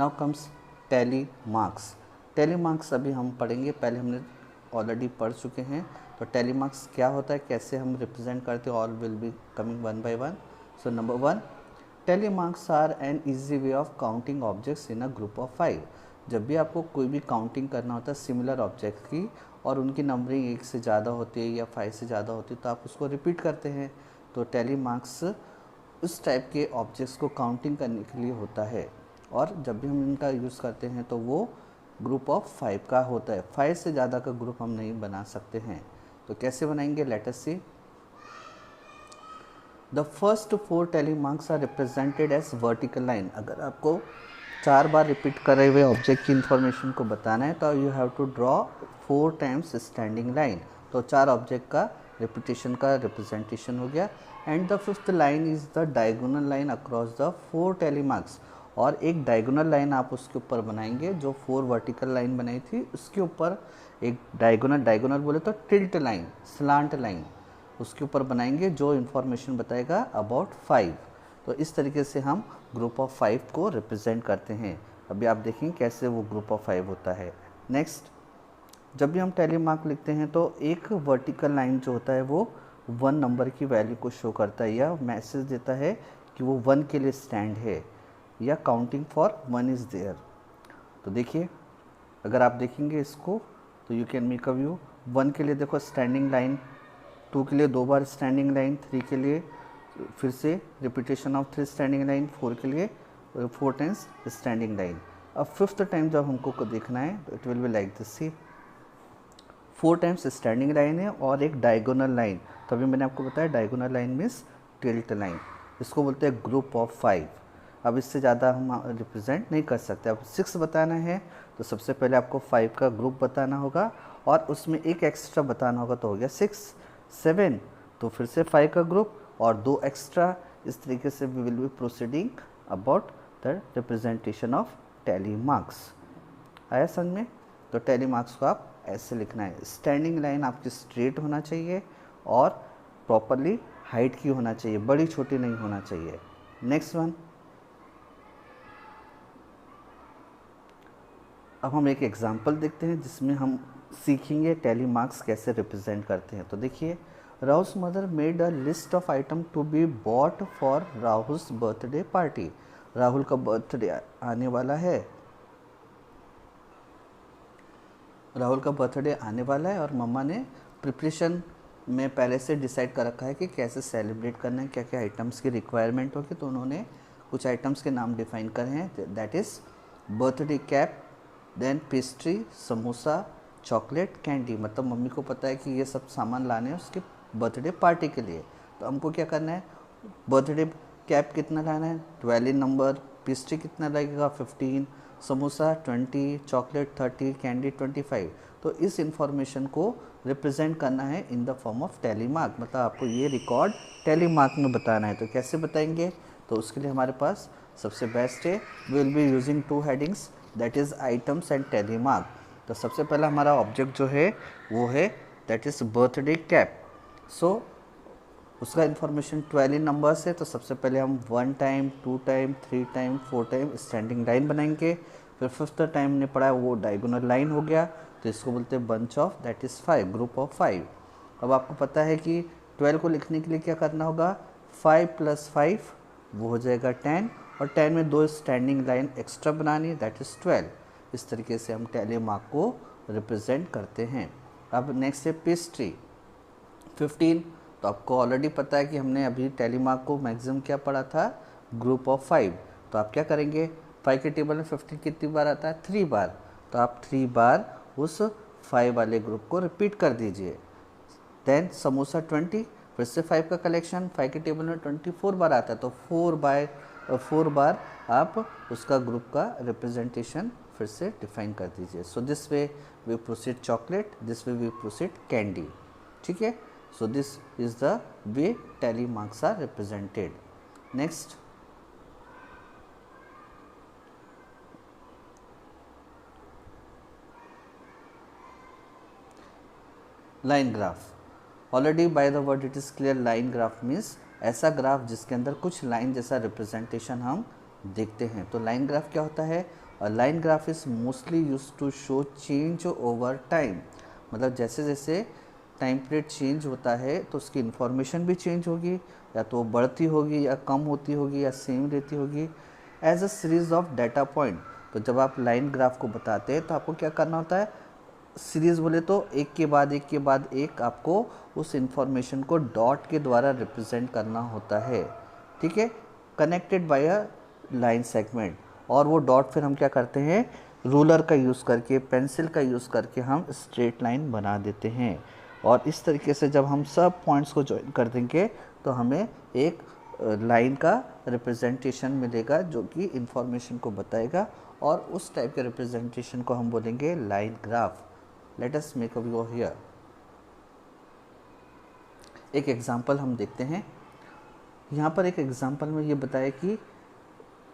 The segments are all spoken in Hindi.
Now comes tally marks. Tally marks अभी हम पढ़ेंगे, पहले हमने ऑलरेडी पढ़ चुके हैं। तो टैली मार्क्स क्या होता है, कैसे हम रिप्रेजेंट करते हैं, all will be coming one by one. So number 1, tally marks are an easy way of counting objects in a group of 5। जब भी आपको कोई भी काउंटिंग करना होता है सिमिलर ऑब्जेक्ट की और उनकी नंबरिंग 1 से ज़्यादा होती है या 5 से ज़्यादा होती है तो आप उसको रिपीट करते हैं। तो टैली मार्क्स उस टाइप के ऑब्जेक्ट्स को काउंटिंग करने के लिए होता है, और जब भी हम इनका यूज़ करते हैं तो वो ग्रुप ऑफ 5 का होता है। 5 से ज़्यादा का ग्रुप हम नहीं बना सकते हैं। तो कैसे बनाएंगे, let us see. The first 4 tally marks are represented as vertical line. अगर आपको 4 बार रिपीट करे हुए ऑब्जेक्ट की इन्फॉर्मेशन को बताना है तो you have to draw 4 times standing line. तो 4 ऑब्जेक्ट का रिपीटेशन का रिप्रेजेंटेशन हो गया। And the 5th line is the diagonal line across the 4 tally marks. और एक डायगोनल लाइन आप उसके ऊपर बनाएंगे, जो 4 वर्टिकल लाइन बनाई थी उसके ऊपर एक डायगोनल बोले तो टिल्ट लाइन, स्लांट लाइन उसके ऊपर बनाएंगे जो इन्फॉर्मेशन बताएगा अबाउट 5। तो इस तरीके से हम ग्रुप ऑफ 5 को रिप्रेजेंट करते हैं। अभी आप देखें कैसे वो ग्रुप ऑफ 5 होता है। नेक्स्ट, जब भी हम टैली मार्क लिखते हैं तो एक वर्टिकल लाइन जो होता है वो 1 नंबर की वैल्यू को शो करता है या मैसेज देता है कि वो 1 के लिए स्टैंड है या काउंटिंग फॉर 1 इज़ देयर। तो देखिए, अगर आप देखेंगे इसको तो you can make a view. 1 के लिए देखो स्टैंडिंग लाइन, 2 के लिए 2 बार स्टैंडिंग लाइन, 3 के लिए फिर से रिपीटेशन ऑफ 3 स्टैंडिंग लाइन, 4 के लिए 4 टाइम्स स्टैंडिंग लाइन। अब 5th टाइम जब हमको देखना है तो it will be like this. See, 4 times standing line है और एक डायगोनल लाइन। तो अभी मैंने आपको बताया diagonal line means tilt line. इसको बोलते हैं ग्रुप ऑफ 5। अब इससे ज़्यादा हम रिप्रेजेंट नहीं कर सकते। अब 6 बताना है तो सबसे पहले आपको 5 का ग्रुप बताना होगा और उसमें एक एक्स्ट्रा बताना होगा, तो हो गया 6। 7 तो फिर से 5 का ग्रुप और 2 एक्स्ट्रा। इस तरीके से we will be proceeding about the representation of tally marks. आया समझ में? तो टैली मार्क्स को आप ऐसे लिखना है, स्टैंडिंग लाइन आपकी स्ट्रेट होना चाहिए और प्रॉपरली हाइट की होना चाहिए, बड़ी छोटी नहीं होना चाहिए। नेक्स्ट वन, अब हम एक एग्जांपल देखते हैं जिसमें हम सीखेंगे टैली मार्क्स कैसे रिप्रेजेंट करते हैं। तो देखिए, Rahul's mother made a list of item to be bought for Rahul's birthday party. Rahul का बर्थडे आने वाला है, राहुल का बर्थडे आने वाला है और मम्मा ने प्रिपरेशन में पहले से डिसाइड कर रखा है कि कैसे सेलिब्रेट करना है, क्या क्या आइटम्स की रिक्वायरमेंट होगी। तो उन्होंने कुछ आइटम्स के नाम डिफाइन करे हैं, that is birthday cap, then pastry, samosa, chocolate, candy. मतलब मम्मी को पता है कि ये सब सामान लाने हैं उसके बर्थडे पार्टी के लिए। तो हमको क्या करना है, बर्थडे कैप कितना लाना है 12 इन नंबर, पेस्ट्री कितना लगेगा 15, समोसा 20, चॉकलेट 30, कैंडी 25। तो इस इंफॉर्मेशन को रिप्रेजेंट करना है in the form of tally mark. मतलब आपको ये रिकॉर्ड टैली मार्क में बताना है। तो कैसे बताएंगे, तो उसके लिए हमारे पास सबसे बेस्ट है, we will be using 2 headings, that is items and tally mark. तो सबसे पहला हमारा ऑब्जेक्ट जो है वो है that is birthday cap. So उसका इन्फॉर्मेशन 12 इन नंबर्स है। तो सबसे पहले हम 1 time, 2 time, 3 time, 4 time standing line बनाएंगे। फिर 5th टाइम ने पढ़ा वो डायगोनल लाइन हो गया, तो इसको बोलते हैं bunch of, that is 5, group of 5। अब आपको पता है कि 12 को लिखने के लिए क्या करना होगा, 5 + 5 वो हो जाएगा 10, और 10 में 2 स्टैंडिंग लाइन एक्स्ट्रा बनानी, दैट इज़ 12। इस तरीके से हम टैली मार्क को रिप्रेजेंट करते हैं। अब नेक्स्ट है पेस्ट्री 15। तो आपको ऑलरेडी पता है कि हमने अभी टैली मार्क को मैक्सिमम क्या पढ़ा था, ग्रुप ऑफ 5। तो आप क्या करेंगे, 5 के टेबल में 15 कितनी बार आता है, 3 बार। तो आप 3 बार उस 5 वाले ग्रुप को रिपीट कर दीजिए। देन समोसा 20, फिर से 5 का कलेक्शन, 5 के टेबल में 24 बार आता है, तो 4 बार आप उसका ग्रुप का रिप्रेजेंटेशन फिर से डिफाइन कर दीजिए। So this way we proceed chocolate, this way we proceed candy. ठीक है, so this is the way tally marks are represented. Next, line graph. Already by the word it is clear, line graph means ऐसा ग्राफ जिसके अंदर कुछ लाइन जैसा रिप्रेजेंटेशन हम देखते हैं। तो लाइन ग्राफ क्या होता है, line graph is mostly use to show change over time, मतलब जैसे जैसे टाइम पीरियड चेंज होता है तो उसकी इन्फॉर्मेशन भी चेंज होगी, या तो बढ़ती होगी या कम होती होगी या सेम रहती होगी as a series of data point. तो जब आप लाइन ग्राफ को बताते हैं तो आपको क्या करना होता है, सीरीज़ बोले तो एक के बाद एक के बाद एक आपको उस इंफॉर्मेशन को डॉट के द्वारा रिप्रेजेंट करना होता है, ठीक है, connected by a line segment. और वो डॉट फिर हम क्या करते हैं, रूलर का यूज़ करके, पेंसिल का यूज़ करके हम स्ट्रेट लाइन बना देते हैं। और इस तरीके से जब हम सब पॉइंट्स को ज्वाइन कर देंगे तो हमें एक लाइन का रिप्रेजेंटेशन मिलेगा जो कि इंफॉर्मेशन को बताएगा, और उस टाइप के रिप्रेजेंटेशन को हम बोलेंगे line graph. Let us make a view here. एक एग्जांपल हम देखते हैं। यहाँ पर एक एग्जांपल में ये बताया कि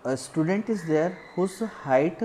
a student is there whose height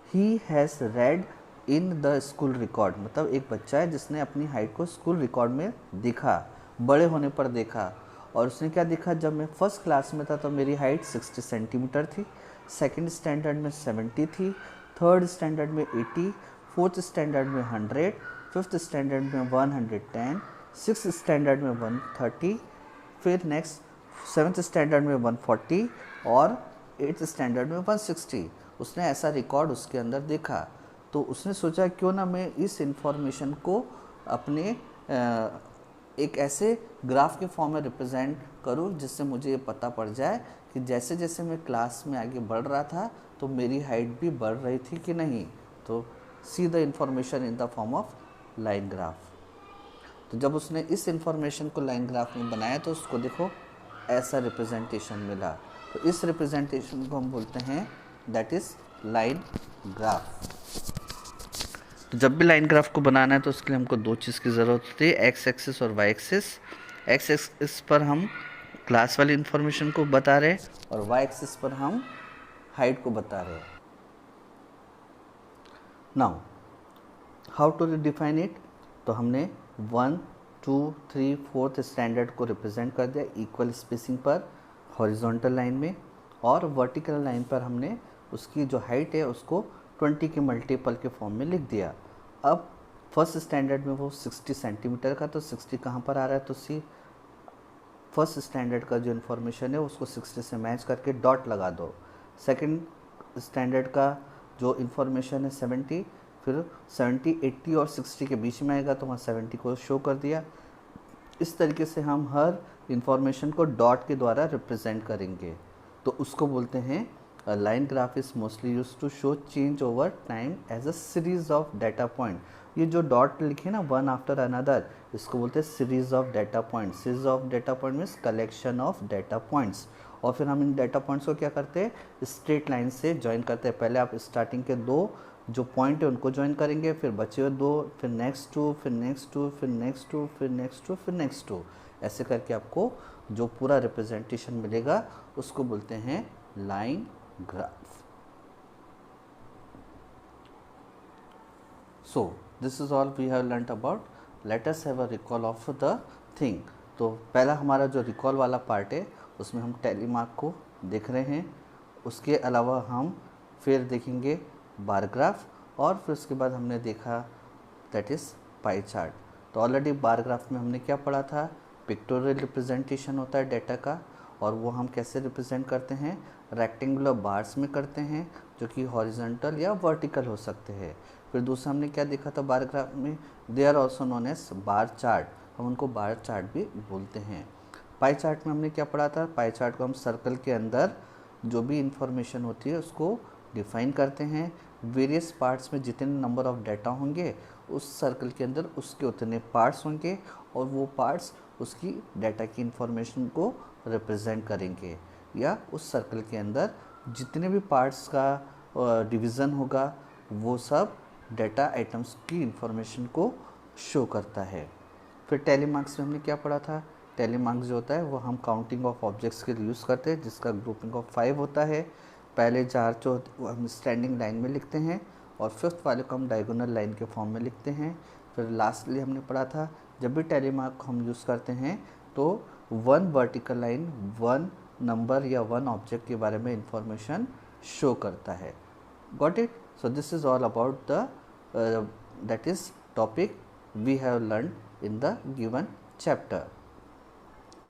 he has read in the school record, मतलब एक बच्चा है जिसने अपनी हाइट को स्कूल रिकॉर्ड में देखा, बड़े होने पर देखा। और उसने क्या देखा, जब मैं फर्स्ट क्लास में था तो मेरी हाइट 60 सेंटीमीटर थी, सेकंड स्टैंडर्ड में 70 थी, थर्ड स्टैंडर्ड में 80, फोर्थ स्टैंडर्ड में 100, फिफ्थ स्टैंडर्ड में 110, सिक्स स्टैंडर्ड में 130, फिर नेक्स्ट सेवन्थ स्टैंडर्ड में 140 और एट्थ स्टैंडर्ड में 160। उसने ऐसा रिकॉर्ड उसके अंदर देखा, तो उसने सोचा क्यों ना मैं इस इंफॉर्मेशन को अपने एक ऐसे ग्राफ के फॉर्म में रिप्रेजेंट करूं जिससे मुझे ये पता पड़ जाए कि जैसे जैसे मैं क्लास में आगे बढ़ रहा था तो मेरी हाइट भी बढ़ रही थी कि नहीं। तो see the information in the form of line graph. तो जब उसने इस इंफॉर्मेशन को लाइन ग्राफ में बनाया तो उसको देखो ऐसा रिप्रेजेंटेशन मिला। तो इस रिप्रेजेंटेशन को हम बोलते हैं दैट इज़ लाइन ग्राफ। तो जब भी लाइन ग्राफ को बनाना है तो उसके लिए हमको दो चीज़ की ज़रूरत होती है, एक्स एक्सिस और वाई एक्सिस। एक्स एक्सिस पर हम क्लास वाली इंफॉर्मेशन को बता रहे हैं और वाई एक्सिस पर हम हाइट को बता रहे हैं। Now how to define it, तो हमने 1, 2, 3, 4th स्टैंडर्ड को रिप्रेजेंट कर दिया इक्वल स्पेसिंग पर हॉरिजॉन्टल लाइन में, और वर्टिकल लाइन पर हमने उसकी जो हाइट है उसको 20 के मल्टीपल के फॉर्म में लिख दिया। अब फर्स्ट स्टैंडर्ड में वो 60 सेंटीमीटर का, तो 60 कहाँ पर आ रहा है, तो सी फर्स्ट स्टैंडर्ड का जो इन्फॉर्मेशन है उसको 60 से मैच करके डॉट लगा दो। सेकंड स्टैंडर्ड का जो इन्फॉर्मेशन है 70, फिर 70, 80 और 60 के बीच में आएगा तो वहाँ 70 को शो कर दिया। इस तरीके से हम हर इंफॉर्मेशन को डॉट के द्वारा रिप्रेजेंट करेंगे, तो उसको बोलते हैं line graph is mostly use to show change over time as a series of data point. ये जो डॉट लिखे ना वन आफ्टर अनदर, इसको बोलते हैं series of data point. Series of data point means collection of data points. और फिर हम इन डाटा पॉइंट्स को क्या करते हैं, स्ट्रेट लाइन से ज्वाइन करते हैं। पहले आप स्टार्टिंग के दो जो पॉइंट है उनको ज्वाइन करेंगे, फिर बचे हुए दो, फिर नेक्स्ट टू, फिर नेक्स्ट टू, फिर नेक्स्ट टू, फिर नेक्स्ट टू, फिर नेक्स्ट टू, ऐसे करके आपको जो पूरा रिप्रेजेंटेशन मिलेगा उसको बोलते हैं line graph. So this is all we have learnt about. Let us have a recall of the thing. तो पहला हमारा जो रिकॉल वाला पार्ट है उसमें हम टैली मार्क को देख रहे हैं, उसके अलावा हम फिर देखेंगे बार ग्राफ, और फिर उसके बाद हमने देखा दैट इज़ पाई चार्ट। तो ऑलरेडी बार ग्राफ में हमने क्या पढ़ा था, पिक्टोरियल रिप्रेजेंटेशन होता है डेटा का, और वो हम कैसे रिप्रेजेंट करते हैं, रेक्टेंगुलर बार्स में करते हैं जो कि हॉरिजॉन्टल या वर्टिकल हो सकते हैं। फिर दूसरा हमने क्या देखा था बार ग्राफ में, they are also known as bar chart, हम उनको बार चार्ट भी बोलते हैं। पाई चार्ट में हमने क्या पढ़ा था, पाई चार्ट को हम सर्कल के अंदर जो भी इंफॉर्मेशन होती है उसको डिफाइन करते हैं। वेरियस पार्ट्स में जितने नंबर ऑफ डाटा होंगे उस सर्कल के अंदर उसके उतने पार्ट्स होंगे, और वो पार्ट्स उसकी डाटा की इंफॉर्मेशन को रिप्रेजेंट करेंगे, या उस सर्कल के अंदर जितने भी पार्ट्स का डिवीज़न होगा वो सब डाटा आइटम्स की इंफॉर्मेशन को शो करता है। फिर टैली मार्क्स में हमने क्या पढ़ा था, टैली मार्क्स जो होता है वो हम काउंटिंग ऑफ ऑब्जेक्ट्स के लिए यूज़ करते हैं, जिसका ग्रुपिंग ऑफ 5 होता है। पहले 4 जो वो हम स्टैंडिंग लाइन में लिखते हैं, और फिफ्थ वाले को हम डायगोनल लाइन के फॉर्म में लिखते हैं। फिर लास्टली हमने पढ़ा था जब भी टैली मार्क हम यूज़ करते हैं तो 1 वर्टिकल लाइन 1 नंबर या 1 ऑब्जेक्ट के बारे में इंफॉर्मेशन शो करता है। Got it? So this is all about the that is topic we have learned in the given chapter.